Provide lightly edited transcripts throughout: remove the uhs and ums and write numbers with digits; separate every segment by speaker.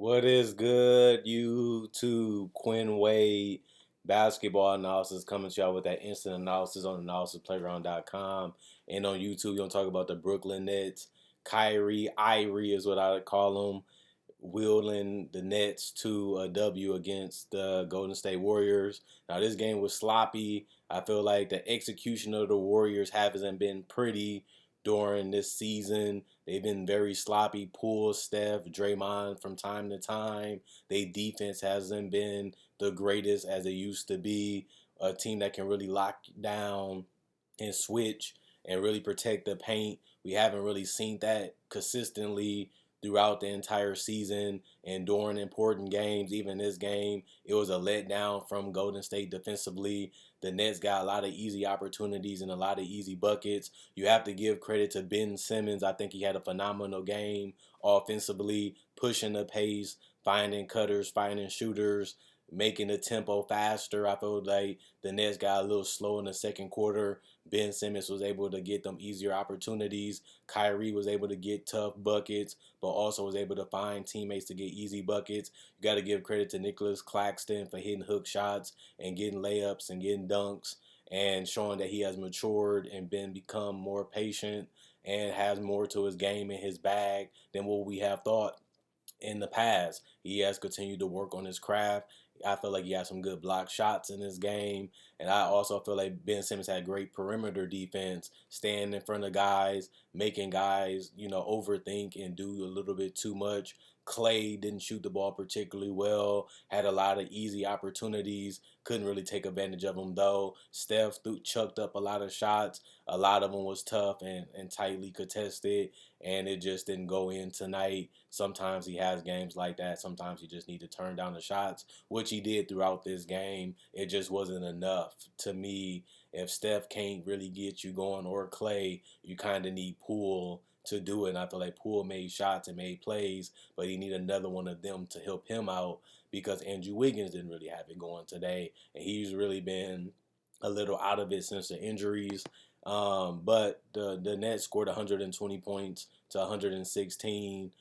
Speaker 1: What is good, YouTube? Quinn Wade basketball analysis coming to y'all with that instant analysis on analysisplayground.com. And on YouTube, you're going to talk about the Brooklyn Nets. Irie is what I would call him, wielding the Nets to a W against the Golden State Warriors. Now, this game was sloppy. I feel like the execution of the Warriors hasn't been pretty during this season. They've been very sloppy. Poole, Steph, Draymond from time to time. Their defense hasn't been the greatest as it used to be. A team that can really lock down and switch and really protect the paint. We haven't really seen that consistently throughout the entire season and during important games. Even this game, it was a letdown from Golden State defensively. The Nets got a lot of easy opportunities and a lot of easy buckets. You have to give credit to Ben Simmons. I think he had a phenomenal game offensively, pushing the pace, finding cutters, finding shooters, making the tempo faster. I feel like the Nets got a little slow in the second quarter. Ben Simmons was able to get them easier opportunities. Kyrie was able to get tough buckets, but also was able to find teammates to get easy buckets. You got to give credit to Nicholas Claxton for hitting hook shots and getting layups and getting dunks and showing that he has matured and become more patient and has more to his game in his bag than what we have thought in the past. He has continued to work on his craft. I feel like he has some good block shots in this game. And I also feel like Ben Simmons had great perimeter defense, staying in front of guys, making guys, overthink and do a little bit too much. Clay didn't shoot the ball particularly well, had a lot of easy opportunities, couldn't really take advantage of them though. Steph chucked up a lot of shots. A lot of them was tough and tightly contested, and it just didn't go in tonight. Sometimes he has games like that. Sometimes he just need to turn down the shots, which he did throughout this game. It just wasn't enough to me. If Steph can't really get you going or Clay, you kind of need Poole to do it. And I feel like Poole made shots and made plays, but he need another one of them to help him out because Andrew Wiggins didn't really have it going today, and he's really been a little out of it since the injuries. But the Nets scored 120 points to 116.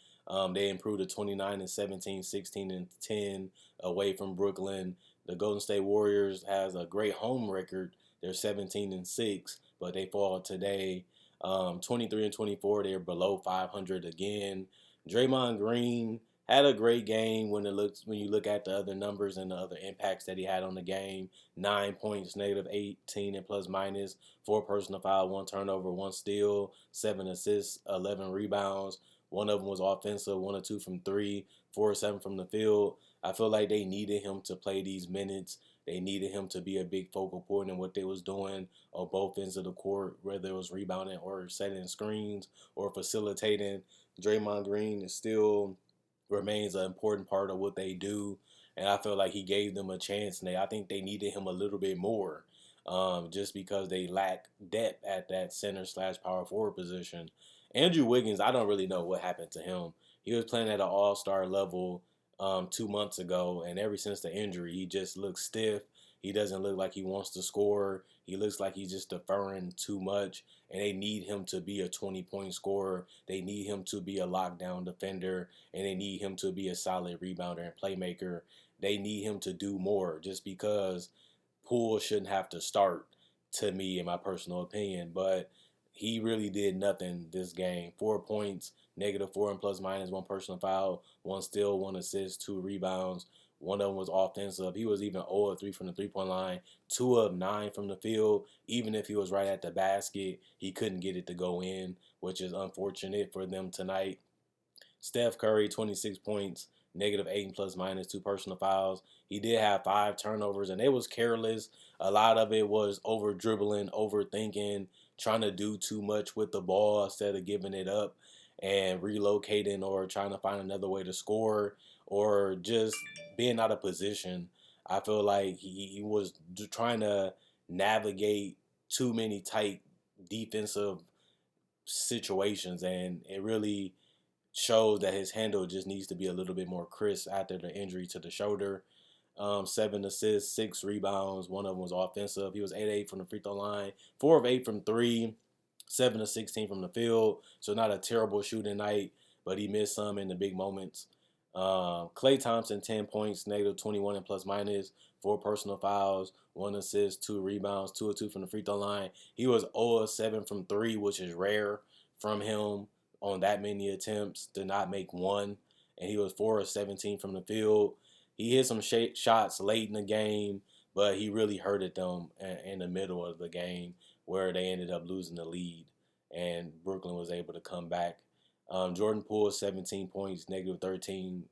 Speaker 1: They improved to 29 and 17, 16 and 10 away from Brooklyn. The Golden State Warriors has a great home record. They're 17 and 6, but they fall today. 23 and 24. They're below 500 again. Draymond Green had a great game when you look at the other numbers and the other impacts that he had on the game. 9 points, negative 18 and plus minus, 4 personal foul, 1 turnover, 1 steal, 7 assists, 11 rebounds. One of them was offensive, 1 or 2 from three, 4 or 7 from the field. I feel like they needed him to play these minutes. They needed him to be a big focal point in what they was doing on both ends of the court, whether it was rebounding or setting screens or facilitating. Draymond Green still remains an important part of what they do, and I feel like he gave them a chance. And I think they needed him a little bit more, just because they lack depth at that center slash power forward position. Andrew Wiggins, I don't really know what happened to him. He was playing at an all star level 2 months ago, and ever since the injury, he just looks stiff. He doesn't look like he wants to score. He looks like he's just deferring too much, and they need him to be a 20-point scorer. They need him to be a lockdown defender, and they need him to be a solid rebounder and playmaker. They need him to do more just because Poole shouldn't have to start, to me, in my personal opinion. But he really did nothing this game. 4 points, negative four and plus minus, 1 personal foul, 1 steal, 1 assist, 2 rebounds. One of them was offensive. He was even 0 of 3 from the 3 point line, 2 of 9 from the field. Even if he was right at the basket, he couldn't get it to go in, which is unfortunate for them tonight. Steph Curry, 26 points, negative 8 and plus minus, 2 personal fouls. He did have 5 turnovers, and it was careless. A lot of it was over dribbling, overthinking, trying to do too much with the ball instead of giving it up and relocating or trying to find another way to score or just being out of position. I feel like he was trying to navigate too many tight defensive situations, and it really shows that his handle just needs to be a little bit more crisp after the injury to the shoulder. 7 assists, 6 rebounds. One of them was offensive. He was 8-8 from the free throw line, 4 of 8 from three, 7 of 16 from the field. So not a terrible shooting night, but he missed some in the big moments. Klay Thompson, 10 points, negative 21 and plus minus, 4 personal fouls, 1 assist, 2 rebounds, 2 of 2 from the free throw line. He was 0 of 7 from 3, which is rare from him on that many attempts to not make one. And he was 4 of 17 from the field. He hit some shots late in the game, but he really hurted them in the middle of the game where they ended up losing the lead. And Brooklyn was able to come back. Jordan Poole, 17 points, negative 13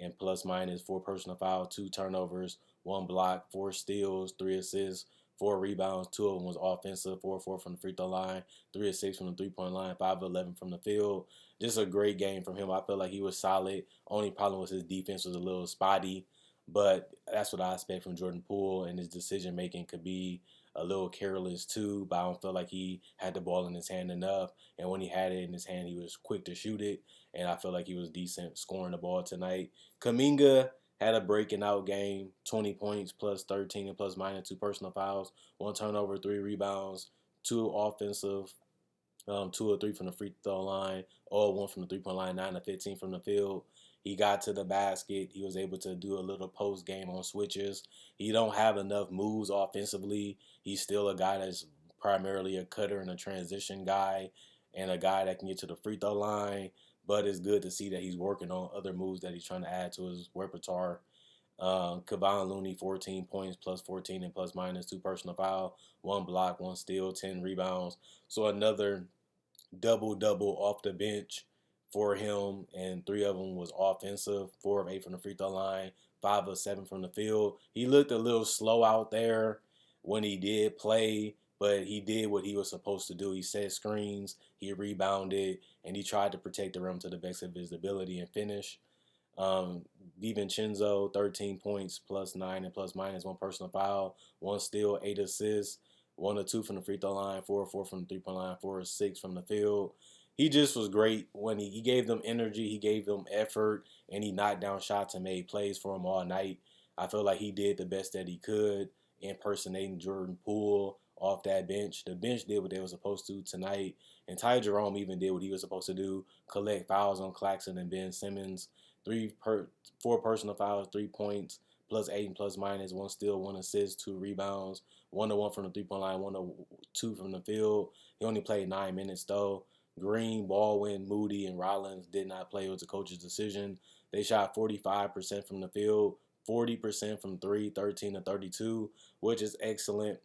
Speaker 1: and plus minus, 4 personal fouls, 2 turnovers, 1 block, 4 steals, 3 assists, 4 rebounds. 2 of them was offensive, 4 of 4 from the free throw line, 3 of 6 from the 3-point line, 5 of 11 from the field. Just a great game from him. I felt like he was solid. Only problem was his defense was a little spotty, but that's what I expect from Jordan Poole, and his decision making could be a little careless too, but I don't feel like he had the ball in his hand enough. And when he had it in his hand, he was quick to shoot it. And I feel like he was decent scoring the ball tonight. Kuminga had a breaking out game, 20 points, plus 13 and plus minus, 2 personal fouls, 1 turnover, 3 rebounds, 2 offensive, 2 of 3 from the free throw line, all 1 from the 3-point line, 9 of 15 from the field. He got to the basket. He was able to do a little post game on switches. He don't have enough moves offensively. He's still a guy that's primarily a cutter and a transition guy, and a guy that can get to the free throw line. But it's good to see that he's working on other moves that he's trying to add to his repertoire. Kevon Looney, 14 points, plus 14 and plus minus, 2 personal fouls, 1 block, 1 steal, 10 rebounds. So another double off the bench for him, and 3 of them was offensive. 4 of 8 from the free throw line, 5 of 7 from the field. He looked a little slow out there when he did play, but he did what he was supposed to do. He set screens, he rebounded, and he tried to protect the rim to the best of his ability and finish. Um, DiVincenzo, 13 points, plus 9 and plus minus, 1 personal foul, 1 steal, 8 assists, 1 of 2 from the free throw line, 4 of 4 from the 3-point line, 4 of 6 from the field. He just was great when he gave them energy, he gave them effort, and he knocked down shots and made plays for them all night. I feel like he did the best that he could, impersonating Jordan Poole off that bench. The bench did what they were supposed to tonight, and Ty Jerome even did what he was supposed to do: collect fouls on Claxton and Ben Simmons. 4 personal fouls, 3 points, plus 8 and plus minus, 1 steal, 1 assist, 2 rebounds, 1 of 1 from the 3-point line, 1 of 2 from the field. He only played 9 minutes though. Green, Baldwin, Moody, and Rollins did not play. It was a coach's decision. They shot 45% from the field, 40% from 3, 13 to 32, which is excellent.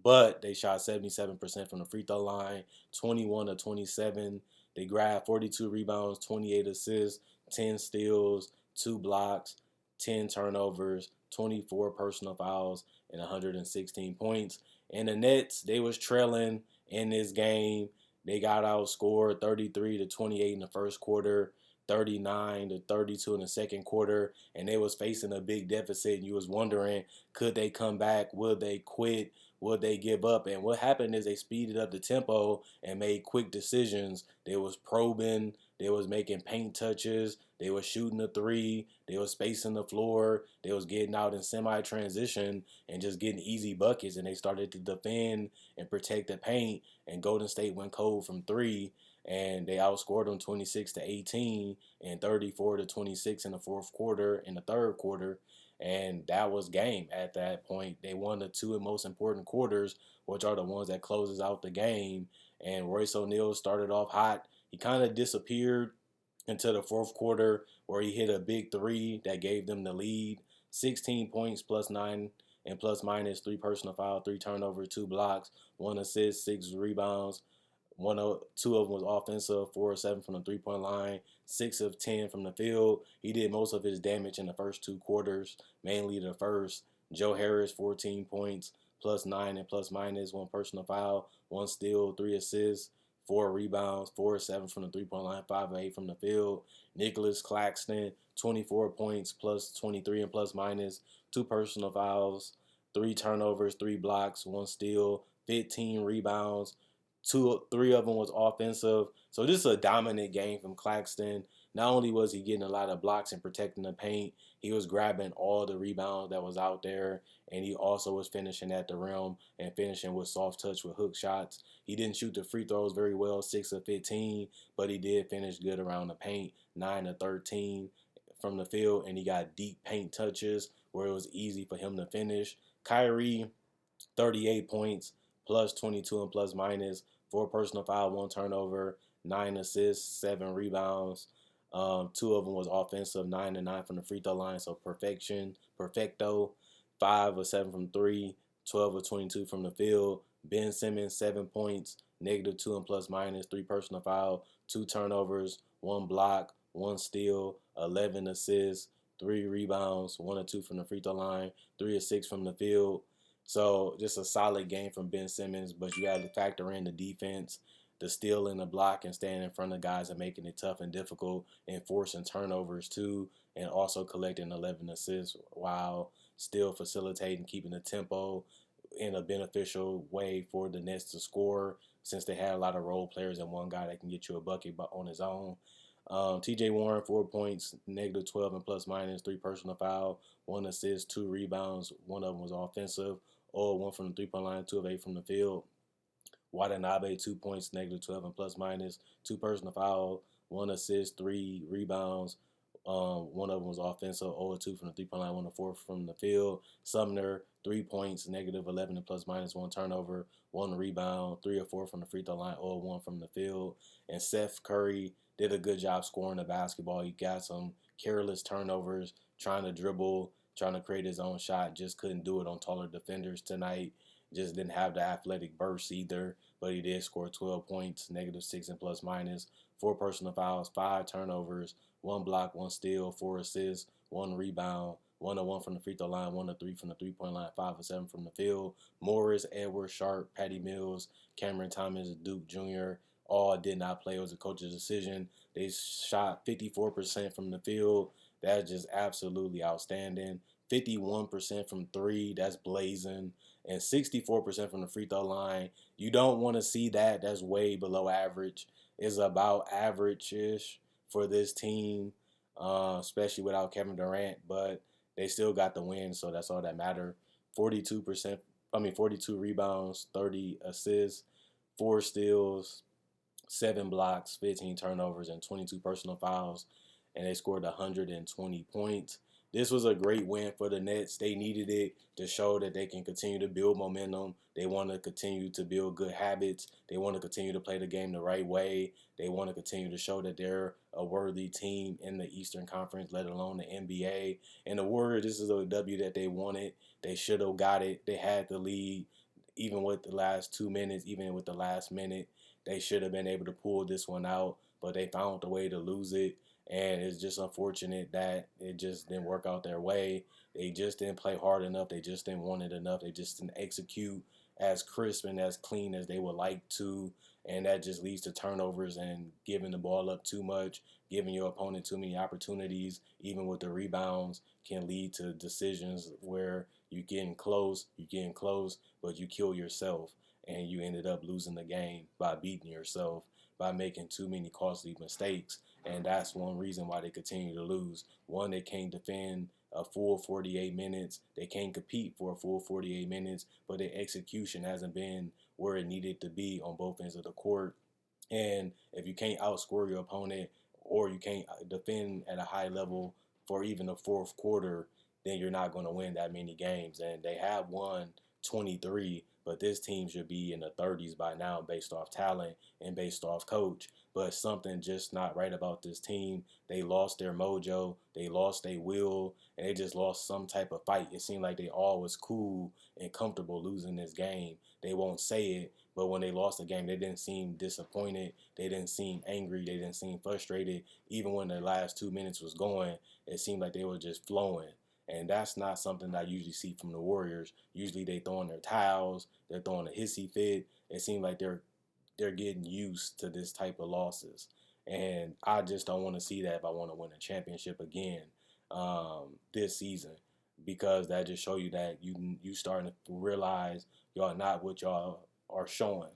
Speaker 1: But they shot 77% from the free throw line, 21 to 27. They grabbed 42 rebounds, 28 assists, 10 steals, 2 blocks, 10 turnovers, 24 personal fouls, and 116 points. And the Nets, they was trailing in this game. They got outscored 33 to 28 in the first quarter, 39 to 32 in the second quarter, and they was facing a big deficit. And you was wondering, could they come back? Would they quit? Would they give up? And what happened is they speeded up the tempo and made quick decisions. They was probing, they was making paint touches, they was shooting a three, they was spacing the floor, they was getting out in semi-transition and just getting easy buckets, and they started to defend and protect the paint, and Golden State went cold from 3, and they outscored them 26 to 18 and 34 to 26 in the fourth quarter, in the third quarter. And that was game at that point. They won the 2 most important quarters, which are the ones that closes out the game. And Royce O'Neal started off hot. He kind of disappeared into the fourth quarter where he hit a big 3 that gave them the lead. 16 points, plus 9 and plus minus, 3 personal fouls, 3 turnovers, 2 blocks, 1 assist, 6 rebounds. 2 of them was offensive, 4 of 7 from the 3-point line, 6 of 10 from the field. He did most of his damage in the first 2 quarters, mainly the first. Joe Harris, 14 points, plus 9 and plus minus, 1 personal foul, 1 steal, 3 assists, 4 rebounds, 4 of 7 from the 3-point line, 5 of 8 from the field. Nicholas Claxton, 24 points, plus 23 and plus minus, 2 personal fouls, 3 turnovers, 3 blocks, 1 steal, 15 rebounds. 3 of them was offensive. So this is a dominant game from Claxton. Not only was he getting a lot of blocks and protecting the paint, he was grabbing all the rebounds that was out there, and he also was finishing at the rim and finishing with soft touch with hook shots. He didn't shoot the free throws very well, 6 of 15, but he did finish good around the paint, 9 of 13 from the field, and he got deep paint touches where it was easy for him to finish. Kyrie, 38 points, plus 22 and plus minus, 4 personal foul, 1 turnover, 9 assists, 7 rebounds. Two of them was offensive, 9 and 9 from the free throw line, so perfecto. 5 of 7 from three, 12 of 22 from the field. Ben Simmons, 7 points, -2 and plus minus, 3 personal foul, 2 turnovers, 1 block, 1 steal, 11 assists, 3 rebounds, 1 or 2 from the free throw line, 3 of 6 from the field. So just a solid game from Ben Simmons, but you have to factor in the defense, the steal and the block, and staying in front of guys and making it tough and difficult, and forcing turnovers too, and also collecting 11 assists while still facilitating, keeping the tempo in a beneficial way for the Nets to score, since they had a lot of role players and one guy that can get you a bucket on his own. TJ Warren, 4 points, -12 and plus minus, 3 personal foul, 1 assist, 2 rebounds. One of them was offensive. All 1 from the 3 point line, 2 of 8 from the field. Watanabe, 2 points, -12 and plus minus, 2 personal foul, 1 assist, 3 rebounds. One of them was offensive, 0 2 from the 3 point line, 1 of 4 from the field. Sumner, 3 points, -11 and plus minus, 1 turnover, 1 rebound, 3 of 4 from the free throw line, 0 1 from the field. And Seth Curry did a good job scoring the basketball. He got some careless turnovers, trying to dribble, trying to create his own shot, just couldn't do it on taller defenders tonight. Just didn't have the athletic burst either, but he did score 12 points, -6 and plus minus, 4 personal fouls, 5 turnovers, 1 block, 1 steal, 4 assists, 1 rebound, 1 of 1 from the free throw line, 1 of 3 from the 3 point line, 5 of 7 from the field. Morris, Edwards, Sharp, Patty Mills, Cameron Thomas, Duke Jr. all did not play. It was a coach's decision. They shot 54% from the field. That's just absolutely outstanding. 51% from three, that's blazing, and 64% from the free throw line. You don't want to see that. That's way below average. It's about average-ish for this team, especially without Kevin Durant, but they still got the win, so that's all that matter. 42%, 42 rebounds, 30 assists, 4 steals, 7 blocks, 15 turnovers, and 22 personal fouls, and they scored 120 points. This was a great win for the Nets. They needed it to show that they can continue to build momentum. They want to continue to build good habits. They want to continue to play the game the right way. They want to continue to show that they're a worthy team in the Eastern Conference, let alone the NBA. And the Warriors, this is a W that they wanted. They should have got it. They had the lead, even with the last 2 minutes, even with the last minute. They should have been able to pull this one out, but they found a way to lose it. And it's just unfortunate that it just didn't work out their way. They just didn't play hard enough. They just didn't want it enough. They just didn't execute as crisp and as clean as they would like to. And that just leads to turnovers and giving the ball up too much, giving your opponent too many opportunities, even with the rebounds, can lead to decisions where you're getting close, but you kill yourself. And you ended up losing the game by beating yourself, by making too many costly mistakes. And that's one reason why they continue to lose. One, they can't defend a full 48 minutes. They can't compete for a full 48 minutes, but their execution hasn't been where it needed to be on both ends of the court. And if you can't outscore your opponent, or you can't defend at a high level for even the fourth quarter, then you're not going to win that many games. And they have won 23, but this team should be in the 30s by now based off talent and based off coach. But something just not right about this team. They lost their mojo, they lost their will, and they just lost some type of fight. It seemed like they all was cool and comfortable losing this game. They won't say it, but when they lost the game, they didn't seem disappointed. They didn't seem angry. They didn't seem frustrated. Even when the last 2 minutes was going, it seemed like they were just flowing. And that's not something that I usually see from the Warriors. Usually they throwing their towels, they're throwing a hissy fit. It seems like they're getting used to this type of losses. And I just don't want to see that if I want to win a championship again this season, because that just show you that you starting to realize y'all not what y'all are showing.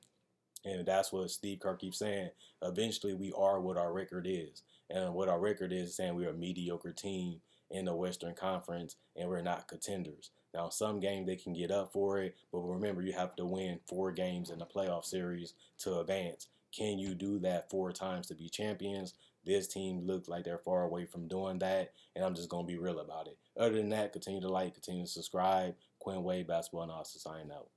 Speaker 1: And that's what Steve Kerr keeps saying. Eventually, we are what our record is. And what our record is saying we're a mediocre team in the Western Conference and we're not contenders. Now, some games they can get up for it, but remember, you have to win 4 games in the playoff series to advance. Can you do that 4 times to be champions? This team looks like they're far away from doing that, and I'm just gonna be real about it. Other than that, continue to like, continue to subscribe. Quinn Wade Basketball Analysis signing out.